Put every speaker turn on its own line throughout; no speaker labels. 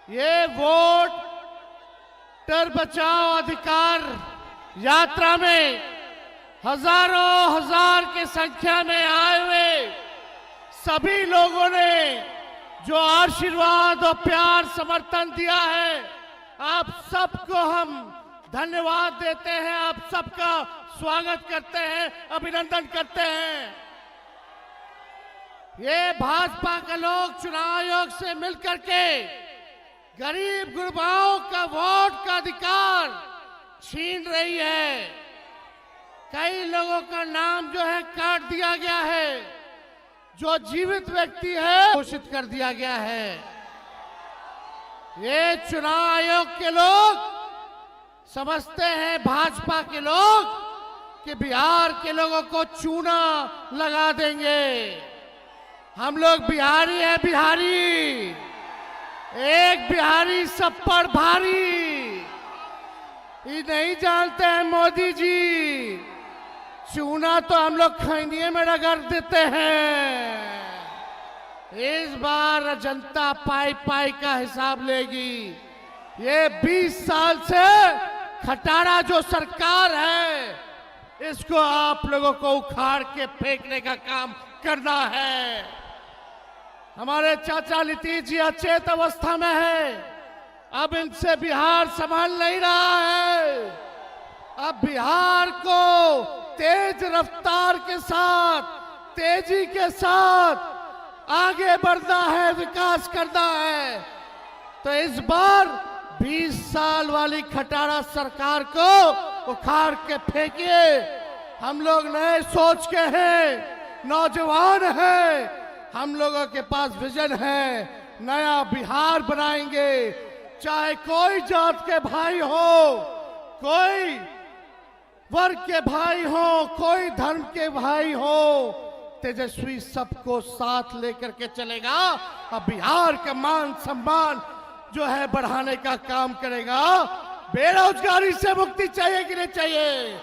ये वोटर बचाओ अधिकार यात्रा में हजारों हजार की संख्या में आए हुए सभी लोगों ने जो आशीर्वाद और प्यार समर्थन दिया है, आप सबको हम धन्यवाद देते हैं, आप सबका स्वागत करते हैं, अभिनंदन करते हैं। ये भाजपा के लोग चुनाव आयोग से मिलकर के गरीब गुरबाओं का वोट का अधिकार छीन रही है। कई लोगों का नाम जो है काट दिया गया है, जो जीवित व्यक्ति है घोषित कर दिया गया है। ये चुनाव आयोग के लोग समझते हैं, भाजपा के लोग, कि बिहार के लोगों को चूना लगा देंगे। हम लोग बिहारी हैं, बिहारी, एक बिहारी सब पर भारी। ये नहीं जानते हैं मोदी जी, चूना तो हम लोग खैनिये में रगड़ देते हैं। इस बार जनता पाई पाई का हिसाब लेगी। ये 20 साल से खटारा जो सरकार है, इसको आप लोगों को उखाड़ के फेंकने का काम करना है। हमारे चाचा नीतीश जी अचेत अवस्था में है, अब इनसे बिहार संभाल नहीं रहा है। अब बिहार को तेज रफ्तार के साथ, तेजी के साथ आगे बढ़ना है, विकास करना है। तो इस बार 20 साल वाली खटारा सरकार को उखाड़ के फेंकिए। हम लोग नए सोच के हैं, नौजवान हैं, हम लोगों के पास विजन है, नया बिहार बनाएंगे। चाहे कोई जात के भाई हो, कोई वर्ग के भाई हो, कोई धर्म के भाई हो, तेजस्वी सबको साथ लेकर के चलेगा और बिहार का मान सम्मान जो है बढ़ाने का काम करेगा। बेरोजगारी से मुक्ति चाहिए कि नहीं चाहिए?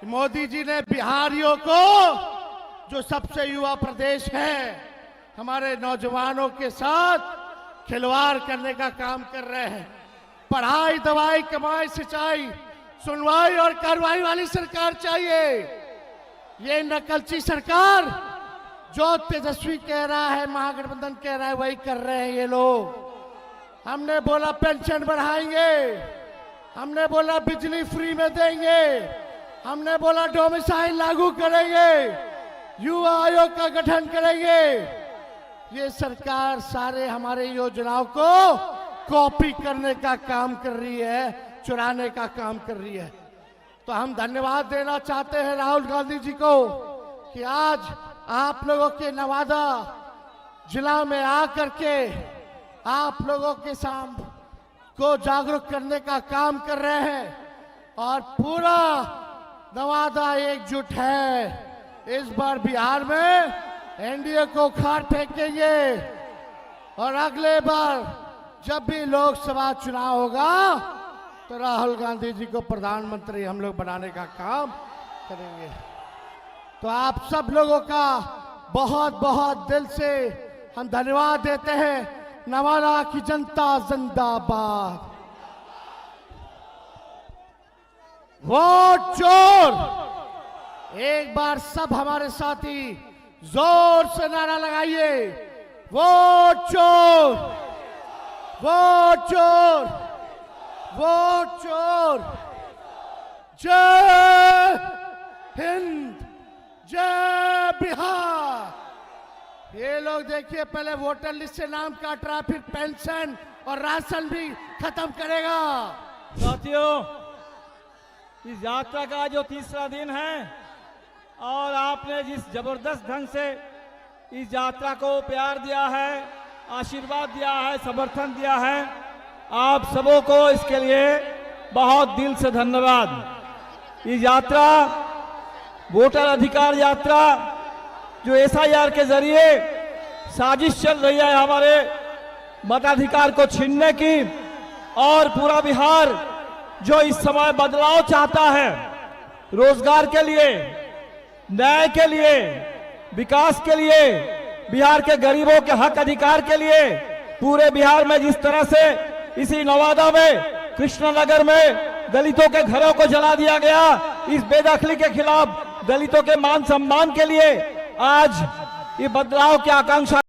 मोदी जी ने बिहारियों को, जो सबसे युवा प्रदेश है, हमारे नौजवानों के साथ खिलवाड़ करने का काम कर रहे हैं। पढ़ाई, दवाई, कमाई, सिंचाई, सुनवाई और कार्रवाई वाली सरकार चाहिए। ये नकलची सरकार जो तेजस्वी कह रहा है, महागठबंधन कह रहा है, वही कर रहे हैं ये लोग। हमने बोला पेंशन बढ़ाएंगे, हमने बोला बिजली फ्री में देंगे, हमने बोला डोमिसाइल लागू करेंगे, युवा आयोग का गठन करेंगे। ये सरकार सारे हमारे योजनाओं को कॉपी करने का काम कर रही है, चुराने का काम कर रही है। तो हम धन्यवाद देना चाहते हैं राहुल गांधी जी को कि आज आप लोगों के नवादा जिला में आकर के आप लोगों के सामने को जागरूक करने का काम कर रहे हैं और पूरा नवादा एकजुट है। इस बार बिहार में एनडीए को उखाड़ फेंकेंगे और अगले बार जब भी लोकसभा चुनाव होगा तो राहुल गांधी जी को प्रधानमंत्री हम लोग बनाने का काम करेंगे। तो आप सब लोगों का बहुत बहुत दिल से हम धन्यवाद देते हैं। नवादा की जनता जिंदाबाद। वोट चोर। एक बार सब हमारे साथी जोर से नारा लगाइए, वोट चोर, वोट चोर, वोट चोर। जय हिंद, जय बिहार। ये लोग देखिए, पहले वोटर लिस्ट से नाम काट रहा, फिर पेंशन और राशन भी खत्म करेगा।
साथियों, इस यात्रा का जो तीसरा दिन है और आपने जिस जबरदस्त ढंग से इस यात्रा को प्यार दिया है, आशीर्वाद दिया है, समर्थन दिया है, आप सबों को इसके लिए बहुत दिल से धन्यवाद। ये यात्रा वोटर अधिकार यात्रा जो एसआईआर के जरिए साजिश चल रही है हमारे मताधिकार को छीनने की, और पूरा बिहार जो इस समय बदलाव चाहता है, रोजगार के लिए, न्याय के लिए, विकास के लिए, बिहार के गरीबों के हक अधिकार के लिए, पूरे बिहार में जिस तरह से इसी नवादा में कृष्णनगर में दलितों के घरों को जला दिया गया, इस बेदखली के खिलाफ दलितों के मान सम्मान के लिए आज ये बदलाव की आकांक्षा